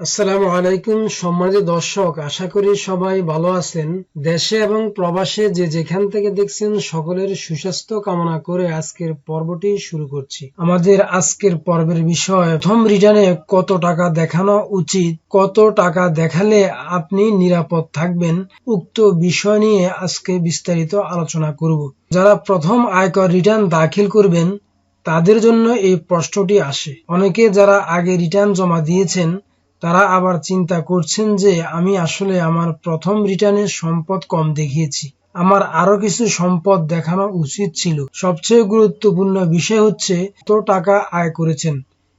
আসসালামু আলাইকুম সম্মানিত দর্শক, আশা করি সবাই ভালো আছেন। দেশে এবং প্রবাসে যে যেখান থেকে দেখছেন সকলের সুস্বাস্থ্য কামনা করে আজকের পর্বটি শুরু করছি। আমাদের আজকের পর্বের বিষয় প্রথম রিটার্নে কত টাকা দেখানো উচিত, কত টাকা দেখালে আপনি নিরাপদ থাকবেন, উক্ত বিষয় নিয়ে আজকে বিস্তারিত আলোচনা করব। যারা প্রথম আয়কর রিটার্ন দাখিল করবেন তাদের জন্য এই প্রশ্নটি আসে। অনেকে যারা আগে রিটার্ন জমা দিয়েছেন তারা আবার চিন্তা করছেন যে আমি আসলে আমার প্রথম রিটার্নে সম্পদ কম দেখিয়েছি, আমার আরো কিছু সম্পদ দেখানো উচিত ছিল। সবচেয়ে গুরুত্বপূর্ণ বিষয় হচ্ছে কত টাকা আয় করেছেন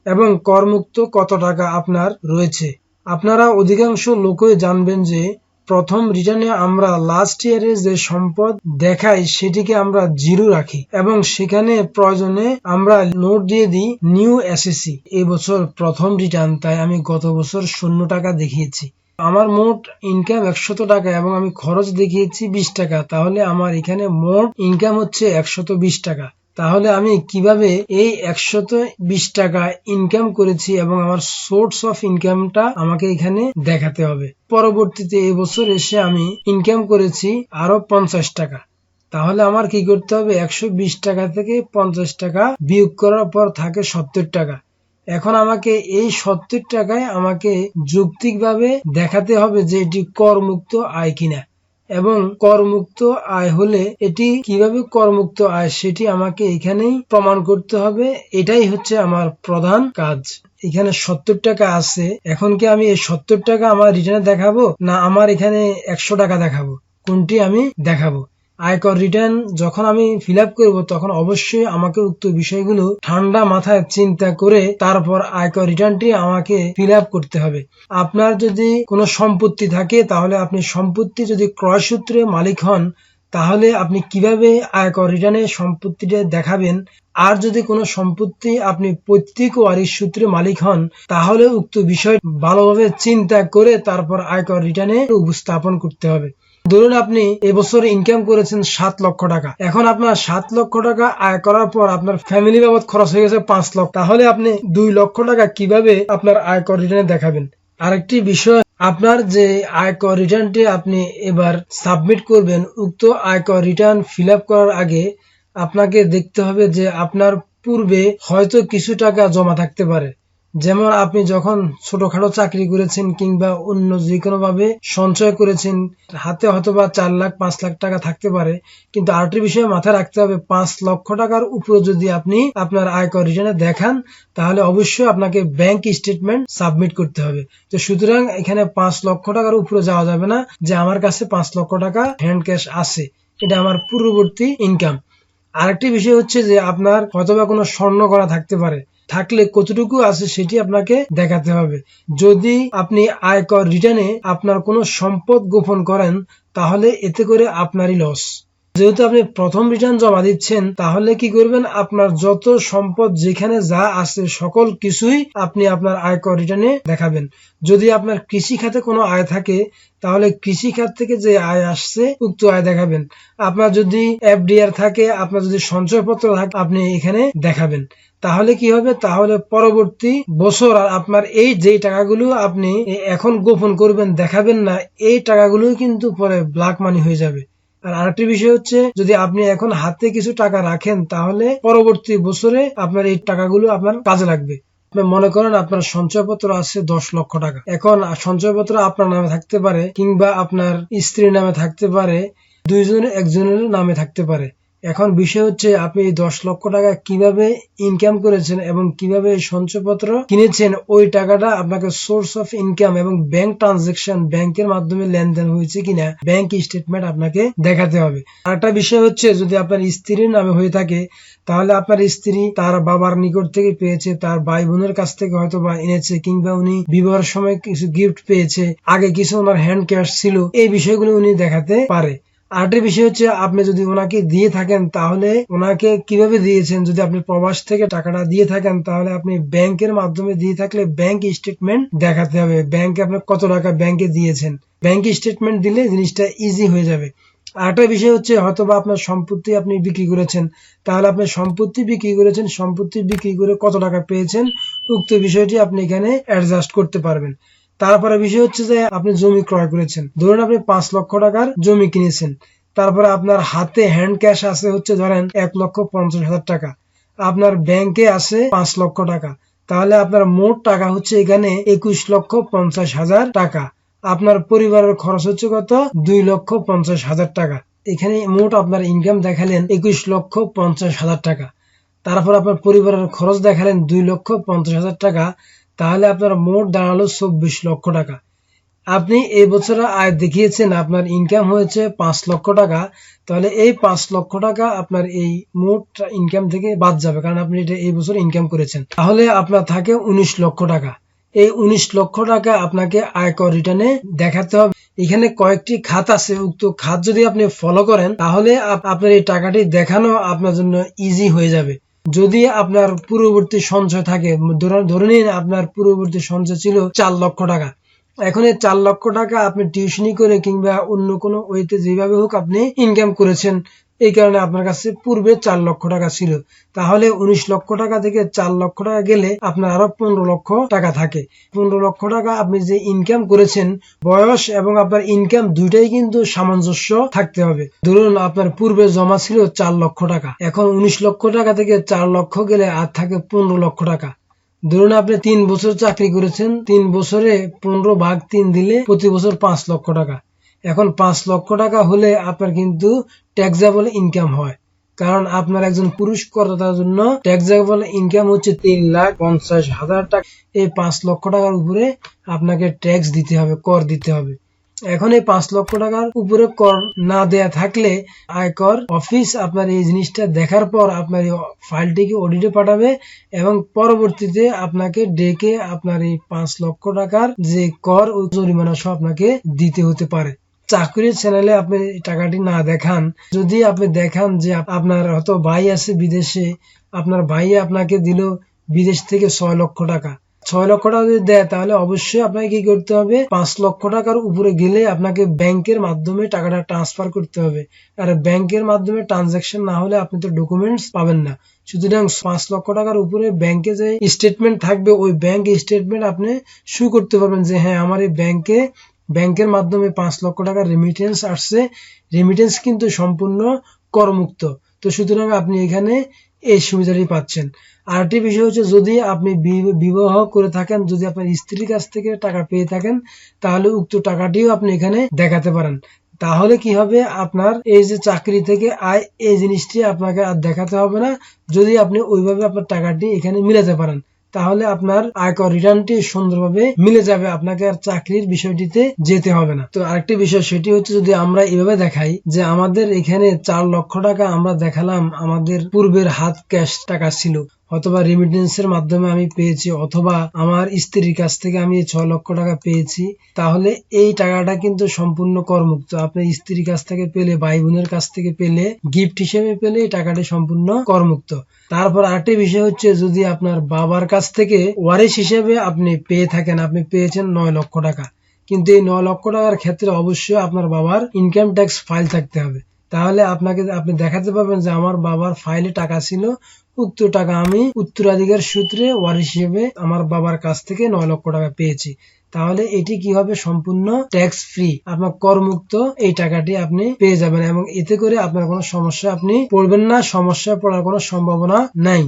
এবং করমুক্ত কত টাকা আপনার রয়েছে। আপনারা অধিকাংশ লোকই জানবেন যে প্রথম রিটার্নে আমরা লাস্ট ইয়ারে যে সম্পদ দেখাই সেটিকে আমরা জিরো রাখি এবং সেখানে প্রয়োজনে আমরা নোট দিয়ে দিই নিউ এসএসসি। এবছর প্রথম রিটার্ন, তাই আমি গত বছর 0 টাকা দেখিয়েছি। আমার মোট ইনকাম 100 টাকা এবং আমি খরচ দেখিয়েছি 20 টাকা, তাহলে আমার এখানে মোট ইনকাম হচ্ছে 120 টাকা। তাহলে আমি কিভাবে এই 120 টাকা ইনকাম করেছি এবং আমার সোর্স অফ ইনকামটা আমাকে এখানে দেখাতে হবে। পরবর্তীতে এবছর এসে আমি ইনকাম করেছি আরো 50 টাকা, তাহলে আমার কি করতে হবে, 120 টাকা থেকে 50 টাকা বিয়োগ করার পর থাকে 70 টাকা। এখন আমাকে এই 70 টাকায় আমাকে যৌক্তিকভাবে দেখাতে হবে যে এটি করমুক্ত আয় কিনা, এবং করমুক্ত আয় হলে এটি কিভাবে করমুক্ত আয় সেটি আমাকে এখানেই প্রমাণ করতে হবে। এটাই হচ্ছে আমার প্রধান কাজ। এখানে 70 টাকা আছে, এখন কি আমি এই 70 টাকা আমার রিটার্নে দেখাবো না আমার এখানে 100 টাকা দেখাবো, কোনটি আমি দেখাবো? আয়কর রিটার্ন যখন আমি ফিল আপ করবো তখন অবশ্যই আমাকে উক্ত বিষয়গুলো ঠান্ডা মাথায় চিন্তা করে তারপর আয়কর রিটার্নটি আমাকে ফিল আপ করতে হবে। আপনার যদি কোনো সম্পত্তি থাকে তাহলে আপনি সম্পত্তি যদি ক্রয় সূত্রে মালিক হন তাহলে আপনি কিভাবে আয়কর রিটার্নে সম্পত্তিটা দেখাবেন। আর যদি কোনো সম্পত্তি আপনি পৈতৃক ওয়ারিশ সূত্রে মালিক হন তাহলে উক্ত বিষয় ভালোভাবে চিন্তা করে তারপর আয়কর রিটার্নে উপস্থাপন করতে হবে। ধরুন আপনি এবছর ইনকাম করেছেন 7 লক্ষ টাকা, এখন আপনার 7 লক্ষ টাকা আয় করার পর আপনার ফ্যামিলি বাবদ খরচ হয়ে গেছে 5 লক্ষ, তাহলে আপনি 2 লক্ষ টাকা কিভাবে আপনার আয়কর রিটার্নে দেখাবেন? আরেকটি বিষয়, আপনার যে আয়কর রিটার্নটি আপনি এবার সাবমিট করবেন, উক্ত আয়কর রিটার্ন ফিল আপ করার আগে আপনাকে দেখতে হবে যে আপনার পূর্বে হয়তো কিছু টাকা জমা থাকতে পারে। যেমন আপনি যখন ছোটখাটো চাকরি করেছেন কিংবা অন্য যে কোনো ভাবে সঞ্চয় করেছেন, হাতে হয়তো বা 4 লাখ 5 লাখ টাকা থাকতে পারে। কিন্তু আরেকটি বিষয় মাথায় রাখতে হবে, 5 লক্ষ টাকার উপরে যদি আপনি আপনার আয়কর রিটার্নে দেখান তাহলে অবশ্যই আপনাকে ব্যাংক স্টেটমেন্ট সাবমিট করতে হবে। তো সুতরাং এখানে 5 লক্ষ টাকার উপরে যাওয়া যাবে না যে আমার কাছে 5 লক্ষ টাকা হ্যান্ড ক্যাশ আছে, এটা আমার পূর্ববর্তী ইনকাম। আরেকটি বিষয় হচ্ছে যে আপনার হয়তোবা কোনো স্বর্ণ করা থাকতে পারে, থাকলে কতটুকু আছে সেটি আপনাকে দেখাতে হবে। যদি আপনি আয়কর রিটার্নে আপনার কোনো সম্পদ গোপন করেন তাহলে এতে করে আপনারই লস। যেহেতু আপনি প্রথম রিটার্ন জমা দিচ্ছেন তাহলে কি করবেন, আপনার যত সম্পদ যেখানে যা আছে সকল কিছুই আপনি আপনার আয়কর রিটার্নে দেখাবেন। যদি আপনার কৃষি খাতে কোনো আয় থাকে তাহলে কৃষি খাত থেকে যে আয় আসছে উক্ত আয় দেখাবেন। আপনার যদি এফডিআর থাকে, আপনার যদি সঞ্চয়পত্র থাকে, আপনি এখানে দেখাবেন। তাহলে কি হবে, তাহলে পরবর্তী বছর আপনার এই যে টাকাগুলো আপনি এখন গোপন করবেন দেখাবেন না, এই টাকাগুলো কিন্তু পরে ব্ল্যাক মানি হয়ে যাবে। আর আরেকটি বিষয় হচ্ছে, যদি আপনি এখন হাতে কিছু টাকা রাখেন তাহলে পরবর্তী বছরে আপনার এই টাকাগুলো আপনার কাজে লাগবে। মনে করেন আপনার সঞ্চয়পত্র আছে 10 লক্ষ টাকা, এখন সঞ্চয়পত্র আপনার নামে থাকতে পারে কিংবা আপনার স্ত্রীর নামে থাকতে পারে, দুইজনের একজনের নামে থাকতে পারে। এখন বিষয় হচ্ছে আপনি এই 10 লক্ষ টাকা কিভাবে ইনকাম করেছেন এবং কিভাবে সঞ্চয়পত্র কিনেছেন, ওই টাকাটা আপনাকে সোর্স অফ ইনকাম এবং ব্যাংক ট্রানজাকশন, ব্যাংকের মাধ্যমে লেনদেন হয়েছে কিনা ব্যাংক স্টেটমেন্ট আপনাকে দেখাতে হবে। আরেকটা বিষয় হচ্ছে, যদি আপনার স্ত্রীর নামে হয়ে থাকে তাহলে আপনার স্ত্রী তার বাবার নিকট থেকে পেয়েছে, তার ভাই বোনের কাছ থেকে হয়তো বা এনেছে, কিংবা উনি বিবাহের সময় কিছু গিফট পেয়েছে, আগে কিছু ওনার হ্যান্ড ক্যাশ ছিল, এই বিষয়গুলো উনি দেখাতে পারে। আরেকটি বিষয় হচ্ছে, আপনি যদি ওনাকে দিয়ে থাকেন তাহলে ওনাকে কিভাবে দিয়েছেন। যদি আপনি প্রবাস থেকে টাকাটা দিয়ে থাকেন তাহলে আপনি ব্যাংকের মাধ্যমে দিয়ে থাকলে ব্যাংক স্টেটমেন্ট দেখাতে হবে, ব্যাংকে আপনি কত টাকা ব্যাংকে দিয়েছেন। ব্যাংক স্টেটমেন্ট দিলে জিনিসটা ইজি হয়ে যাবে। আরেকটা বিষয় হচ্ছে, হয়তোবা আপনার সম্পত্তি আপনি বিক্রি করেছেন, তাহলে আপনি সম্পত্তি বিক্রি করেছেন, সম্পত্তি বিক্রি করে কত টাকা পেয়েছেন উক্ত বিষয়টি আপনি এখানে অ্যাডজাস্ট করতে পারবেন। তারপরে বিষয় হচ্ছে যে আপনি জমি ক্রয় করেছেন, ধরুন আপনি 5 লক্ষ টাকার জমি কিনেছেন, তারপরে আপনার হাতে হ্যান্ড ক্যাশ আছে হচ্ছে ধরেন 1,50,000 টাকা, আপনার ব্যাংকে আছে 5 লক্ষ টাকা, তাহলে আপনার মোট টাকা হচ্ছে এখানে 21,50,000 টাকা। আপনার পরিবারের খরচ হচ্ছে কত? 2,50,000 টাকা। এখানে মোট আপনার ইনকাম দেখালেন 21,50,000 টাকা, তারপর আপনার পরিবারের খরচ দেখালেন 2,50,000 টাকা, তাহলে আপনার মোট দাঁড়ালো 24 লক্ষ টাকা। আপনি এই বছর আয় দেখিয়েছেন আপনার ইনকাম হয়েছে 5 লক্ষ টাকা, তাহলে এই 5 লক্ষ টাকা আপনার এই মোট ইনকাম থেকে বাদ যাবে, কারণ আপনি এটা এই বছর ইনকাম করেছেন। তাহলে আপনার থাকে 19 লক্ষ টাকা। এই 19 লক্ষ টাকা আপনাকে আয়কর রিটার্নে দেখাতে হবে। এখানে কয়েকটি খাত আছে, উক্ত খাত যদি আপনি ফলো করেন তাহলে আপনার এই টাকাটি দেখানো আপনার জন্য ইজি হয়ে যাবে। যদি আপনার পূর্ববর্তী সঞ্চয় থাকে, ধরে নিন আপনার পূর্ববর্তী সঞ্চয় ছিল 4 লক্ষ টাকা, এখন এই 4 লক্ষ টাকা আপনি টিউশনি করে কিংবা অন্য কোনো ওয়েতে যেভাবে হোক আপনি ইনকাম করেছেন, এই কারণে আপনার কাছে পূর্বে 4 লক্ষ টাকা ছিল, তাহলে 19 লক্ষ টাকা থেকে 4 লক্ষ টাকা গেলে আপনার আরো 15 লক্ষ টাকা থাকে। 15 লক্ষ টাকা আপনি যে ইনকাম করেছেন, বয়স এবং আপনার ইনকাম দুইটাই কিন্তু সামঞ্জস্য থাকতে হবে। ধরুন আপনার পূর্বে জমা ছিল 4 লক্ষ টাকা, এখন 19 লক্ষ টাকা থেকে 4 লক্ষ গেলে আর থাকে 15 লক্ষ টাকা। ধরুন আপনি 3 বছর চাকরি করেছেন, 3 বছরে 15/3 দিলে প্রতি বছর 5 লক্ষ টাকা। এখন 5 লক্ষ টাকা হলে আপনার কিন্তু ট্যাক্সেবল ইনকাম হয়, কারণ আপনার একজন পুরুষ করদাতার জন্য ট্যাক্সেবল ইনকাম হচ্ছে 3,50,000 টাকা। এই 5 লক্ষ টাকার উপরে আপনাকে ট্যাক্স দিতে হবে, কর দিতে হবে। এখন এই 5 লক্ষ টাকার উপরে কর না দেয়া থাকলে আয়কর অফিস আপনার এই জিনিসটা দেখার পর আপনার এই ফাইলটিকে অডিটে পাঠাবে এবং পরবর্তীতে আপনাকে ডেকে আপনার এই 5 লক্ষ টাকার যে কর ও জরিমানা সহ আপনাকে দিতে হতে পারে। চাকরির চ্যানেলে আপনি টাকাটি না দেখান, যদি আপনি দেখান যে আপনার হয়তো ভাই আছে বিদেশে, আপনার ভাই আপনাকে দিল বিদেশ থেকে 6 লক্ষ টাকা, 6 লক্ষ টাকা যদি দেয় তাহলে অবশ্যই আপনাকে কি করতে হবে, 5 লক্ষ টাকার উপরে গেলে আপনাকে ব্যাংকের মাধ্যমে টাকাটা ট্রান্সফার করতে হবে। আর ব্যাংকের মাধ্যমে ট্রানজাকশন না হলে আপনি তো ডকুমেন্টস পাবেন না। সুতরাং 5 লক্ষ টাকার উপরে ব্যাংকে যে স্টেটমেন্ট থাকবে, ওই ব্যাংক স্টেটমেন্ট আপনি শো করতে পারবেন যে হ্যাঁ আমার এই ব্যাংকের মাধ্যমে 5 লক্ষ টাকার রেমিটেন্স আসছে। রেমিটেন্স কিন্তু সম্পূর্ণ করমুক্ত। তো সুতরাং আপনি এখানে এই সুবিধাটি পাচ্ছেন। আরেকটি বিষয় হচ্ছে, যদি আপনি বিবাহ করে থাকেন, যদি আপনার স্ত্রীর কাছ থেকে টাকা পেয়ে থাকেন, তাহলে উক্ত টাকাটিও আপনি এখানে দেখাতে পারেন। তাহলে কি হবে, আপনার এই যে চাকরি থেকে আয়, এই জিনিসটি আপনাকে আর দেখাতে হবে না। যদি আপনি ওইভাবে আপনার টাকাটি এখানে মিলাতে পারেন, তাহলে আপনার আয়কর রিটার্নটি সুন্দরভাবে মিলে যাবে, আপনাকে আর চাকরির বিষয়টিতে যেতে হবে না। তো আরেকটি বিষয় সেটি হচ্ছে, যদি আমরা এভাবে দেখাই যে আমাদের এখানে 4 লক্ষ টাকা আমরা দেখালাম, আমাদের পূর্বের হাত ক্যাশ টাকা ছিল, অথবা রেমিটেন্সের মাধ্যমে আমি পেয়েছি, অথবা আমার স্ত্রীর কাছ থেকে আমি 6 লক্ষ টাকা পেয়েছি, তাহলে এই টাকাটা কিন্তু সম্পূর্ণ করমুক্ত। আপনার স্ত্রীর কাছ থেকে পেলে, ভাই বোনের কাছ থেকে পেলে, গিফট হিসেবে পেলে এই টাকাটি সম্পূর্ণ করমুক্ত। তারপর আরেকটি বিষয় হচ্ছে, যদি আপনার বাবার কাছ থেকে ওয়ারিশ হিসেবে আপনি পেয়ে থাকেন, আপনি পেয়েছেন 9 লক্ষ টাকা, কিন্তু এই 9 লক্ষ টাকার ক্ষেত্রে অবশ্যই আপনার বাবার ইনকাম ট্যাক্স ফাইল থাকতে হবে। তাহলে আপনি দেখাতে পারবেন যে আমার বাবার ফাইলে টাকা ছিল, উক্ত টাকা আমি উত্তরাধিকার সূত্রে ওয়ারিশ হিসেবে আমার বাবার কাছ থেকে 9 লক্ষ টাকা পেয়েছি। তাহলে এটি কি হবে, সম্পূর্ণ ট্যাক্স ফ্রি, আপনার করমুক্ত এই টাকাটি আপনি পেয়ে যাবেন, এবং এতে করে আপনার কোনো সমস্যা আপনি পড়বেন না, সমস্যায় পড়ার কোনো সম্ভাবনা নাই।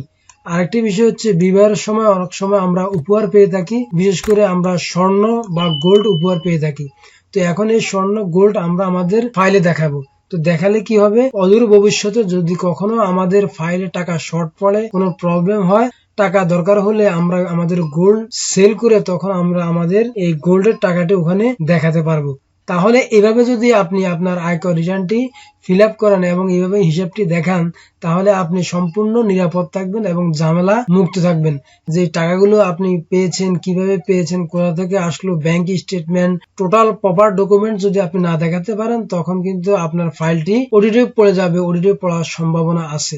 আরেকটি বিষয় হচ্ছে, বিবাহের সময় অনেক সময় আমরা উপহার পেয়ে থাকি, বিশেষ করে আমরা স্বর্ণ বা গোল্ড উপহার পেয়ে থাকি। তো এখন এই স্বর্ণ গোল্ড আমরা আমাদের ফাইলে দেখাবো। তো দেখালে কি হবে, অদূর ভবিষ্যতে যদি কখনো আমাদের ফাইলে টাকা শর্ট পড়ে, কোনো প্রবলেম হয়, টাকা দরকার হলে আমরা আমাদের গোল্ড সেল করে তখন আমরা আমাদের এই গোল্ডের টাকাটি ওখানে দেখাতে পারবো। তাহলে এভাবে যদি আপনি আপনার আয়কর রিটার্নটি ফিল আপ করেন এবং এইভাবে হিসাবটি দেখান, তাহলে আপনি সম্পূর্ণ নিরাপদ থাকবেন এবং ঝামেলা মুক্ত থাকবেন। যে টাকাগুলো আপনি পেয়েছেন, কিভাবে পেয়েছেন, কোথা থেকে আসলো, bank statement, total proper document যদি আপনি না দেখাতে পারেন, তখন কিন্তু আপনার ফাইলটি অডিটে পড়ে যাবে, অডিটে পড়ার সম্ভাবনা আছে।